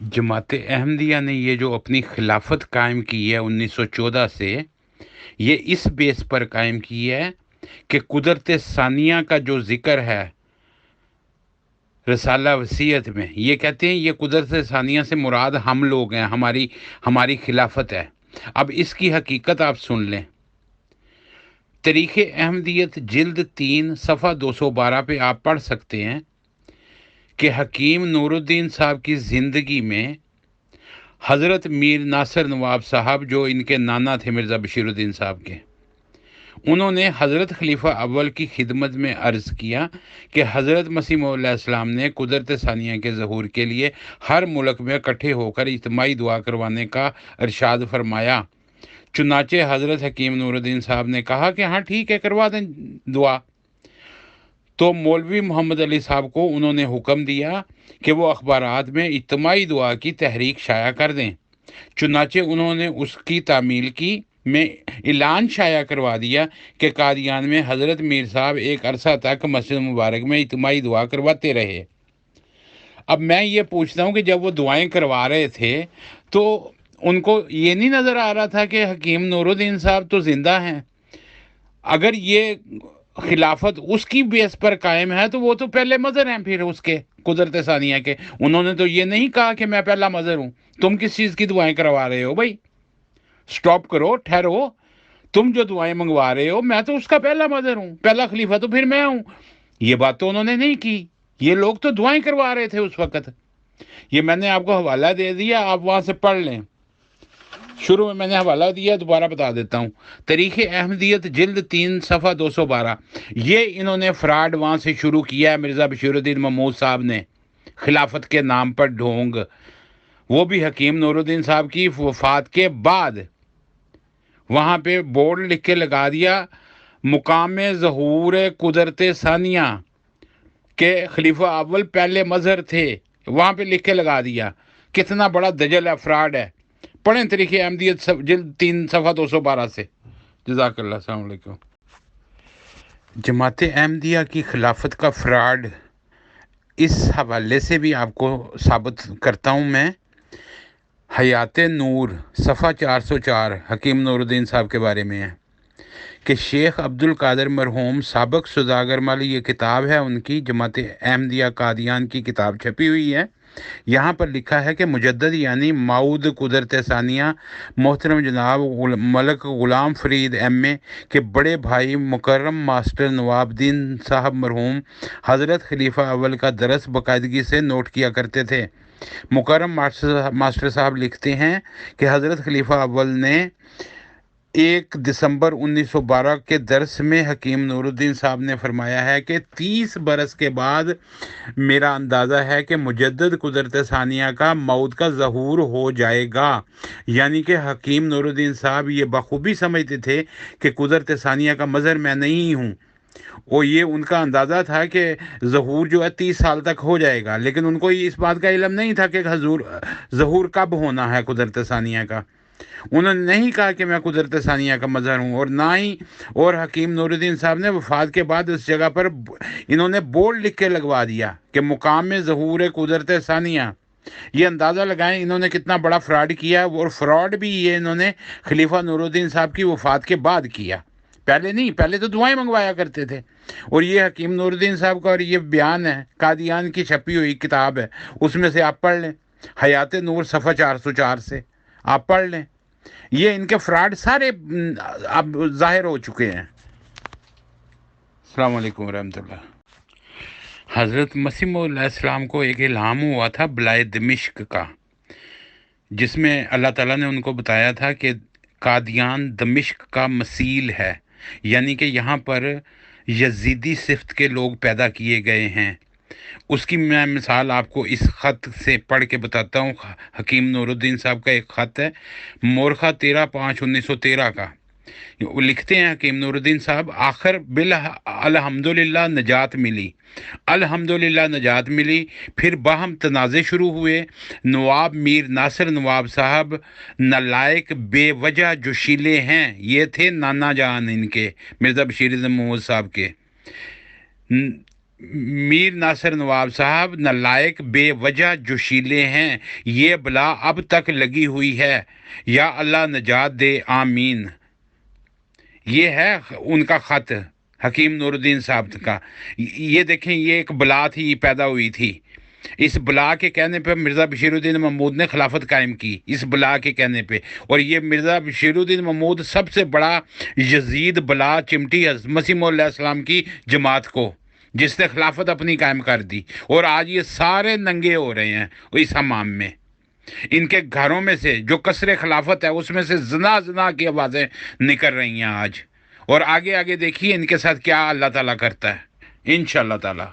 जमात अहमदिया ने ये जो अपनी खिलाफत कायम की है 1914 से, ये इस बेस पर कायम की है कि कुदरत सानिया का जो जिक्र है रसाला वसीयत में, ये कहते हैं ये कुदरत सानिया से मुराद हम लोग हैं, हमारी हमारी खिलाफत है। अब इसकी हकीकत आप सुन लें। तरीक़ अहमदियत जिल्द 3 सफ़ा 212 पे आप पढ़ सकते हैं कि हकीम नूरुद्दीन साहब की ज़िंदगी में हज़रत मीर नासिर नवाब साहब, जो इनके नाना थे मिर्ज़ा बशीरुद्दीन साहब के, उन्होंने हज़रत खलीफा अव्वल की खिदमत में अर्ज़ किया कि हज़रत मसीह मौऊद अलैहिस्सलाम ने कुदरत सानिया के ज़हूर के लिए हर मुल्क में इकट्ठे होकर इज्तिमाई दुआ करवाने का इरशाद फरमाया। चुनाचे हज़रत हकीम नूरुद्दीन साहब ने कहा कि हाँ ठीक है, करवा दें दुआ। तो मौलवी मोहम्मद अली साहब को उन्होंने हुक्म दिया कि वो अखबारात में इज्तिमाई दुआ की तहरीक शाया कर दें। चुनाचे उन्होंने उसकी तामील की में ऐलान शाया करवा दिया कि कादियान में हज़रत मीर साहब एक अरसा तक मस्जिद मुबारक में इज्तिमाई दुआ करवाते रहे। अब मैं ये पूछता हूँ कि जब वो दुआएं करवा रहे थे तो उनको ये नहीं नज़र आ रहा था कि हकीम नूरुद्दीन साहब तो ज़िंदा हैं? अगर ये खिलाफत उसकी बेस पर कायम है तो वो तो पहले मज़र हैं फिर उसके, कुदरत सानिया के। उन्होंने तो ये नहीं कहा कि मैं पहला मज़र हूँ। तुम किस चीज़ की दुआएं करवा रहे हो भाई? स्टॉप करो, ठहरो। तुम जो दुआएं मंगवा रहे हो, मैं तो उसका पहला मज़र हूँ, पहला खलीफा तो फिर मैं हूँ। ये बात तो उन्होंने नहीं की। ये लोग तो दुआएं करवा रहे थे उस वक़्त। ये मैंने आपको हवाला दे दिया, आप वहाँ से पढ़ लें। शुरू में मैंने हवाला दिया, दोबारा बता देता हूँ। तरीक़ अहमदियत जिल्द 3 सफ़ा 212। ये इन्होंने फ्रॉड वहाँ से शुरू किया है मिर्ज़ा बशीरुद्दीन महमूद साहब ने, खिलाफत के नाम पर ढोंग। वो भी हकीम नूरुद्दीन साहब की वफ़ात के बाद वहाँ पे बोर्ड लिख के लगा दिया, मुकाम ज़हूर कुदरत सानिया के खलीफा अव्वल पहले मज़हर थे। वहाँ पे लिख के लगा दिया। कितना बड़ा दजल है, फ्रॉड है। पढ़ें तरीक़ अहमदियत जिल्द 3 सफ़ा 212 से। जज़ाकल्लाह, अस्सलाम वालेकुम। जमात अहमदिया की खिलाफत का फ्रॉड इस हवाले से भी आपको साबित करता हूँ मैं। हयात नूर सफ़ा 404 हकीम नूरुद्दीन साहब के बारे में है कि शेख अब्दुल कादिर मरहूम साबिक़ सौदागर वाली ये किताब है उनकी, जमात अहमदिया कादियान की किताब छपी हुई है। यहाँ पर लिखा है कि मुजद्दद यानी माऊद कुदरत सानिया मोहतरम जनाब मलक ग़ुलाम फ़रीद एम.ए. के बड़े भाई मुकर्रम मास्टर नवाबुद्दीन साहब मरहूम हज़रत खलीफा अव्वल का दरस बाकायदगी से नोट किया करते थे। मुकर्रम मास्टर साहब लिखते हैं कि हज़रत खलीफा अव्वल ने 1 दिसंबर 1912 के दर्स में हकीम नूरुद्दीन साहब ने फरमाया है कि 30 बरस के बाद मेरा अंदाज़ा है कि मुजद्दद कुदरत सानिया का मौत का ज़हूर हो जाएगा। यानी कि हकीम नूरुद्दीन साहब ये बखूबी समझते थे कि कुदरत सानिया का मज़हर मैं नहीं हूँ। और ये उनका अंदाज़ा था कि ज़हूर जो है 30 साल तक हो जाएगा, लेकिन उनको इस बात का इल्म नहीं था कि ज़हूर कब होना है कुदरत सानिया का। उन्होंने नहीं कहा कि मैं कुदरत सानिया का मज़हर हूँ, और ना ही और हकीम नूरुद्दीन साहब ने वफ़ात के बाद उस जगह पर इन्होंने बोर्ड लिख के लगवा दिया कि मुकाम में ज़हूर कुदरत सानिया। ये अंदाज़ा लगाएं इन्होंने कितना बड़ा फ्रॉड किया, और फ्रॉड भी ये इन्होंने खलीफा नूरुद्दीन साहब की वफ़ात के बाद किया, पहले नहीं। पहले तो दुआएं मंगवाया करते थे। और ये हकीम नूरुद्दीन साहब का और ये बयान है, कादियान की छपी हुई किताब है, उसमें से आप पढ़ लें, हयात नूर सफ़ा 404 से आप पढ़ लें। ये इनके फ्रॉड सारे अब ज़ाहिर हो चुके हैं। अस्सलाम वालेकुम रहमतुल्लाह। हज़रत मसीह मौऊद अलैहिस्सलाम को एक इल्हाम हुआ था बलाए दमिश्क का, जिसमें अल्लाह ताला ने उनको बताया था कि कादियान दमिश्क का मसील है, यानी कि यहाँ पर यजीदी सिफ्त के लोग पैदा किए गए हैं। उसकी मैं मिसाल आपको इस ख़त से पढ़ के बताता हूँ। हकीम नूरुद्दीन साहब का एक ख़त है, मोरखा 13/5/1913 का। वो लिखते हैं हकीम नूरुद्दीन साहब, आखिर बिल अल्हम्दुलिल्लाह नजात मिली, अल्हम्दुलिल्लाह नजात मिली। फिर बाहम तनाज़े शुरू हुए। नवाब मीर नासिर नवाब साहब नलायक बेवजह जोशीले हैं। ये थे नाना जान इनके, मिर्ज़ा बशीर महमूद साहब के। میر ناصر نواب صاحب، نالائق بے وجہ جوشیلے ہیں، یہ بلا اب تک لگی ہوئی ہے، یا اللہ نجات دے آمین۔ یہ ہے ان کا خط حکیم نور الدین صاحب کا۔ یہ دیکھیں، یہ ایک بلا تھی، یہ پیدا ہوئی تھی۔ اس بلا کے کہنے پہ مرزا بشیر الدین محمود نے خلافت قائم کی، اس بلا کے کہنے پہ۔ اور یہ مرزا بشیر الدین محمود سب سے بڑا یزید بلا چمٹی مسیح علیہ السلام کی جماعت کو، جس نے خلافت اپنی قائم کر دی۔ اور آج یہ سارے ننگے ہو رہے ہیں اس حمام میں۔ ان کے گھروں میں سے جو قصر خلافت ہے اس میں سے زنا کی آوازیں نکل رہی ہیں آج۔ اور آگے آگے دیکھیے ان کے ساتھ کیا اللہ تعالیٰ کرتا ہے انشاءاللہ تعالیٰ۔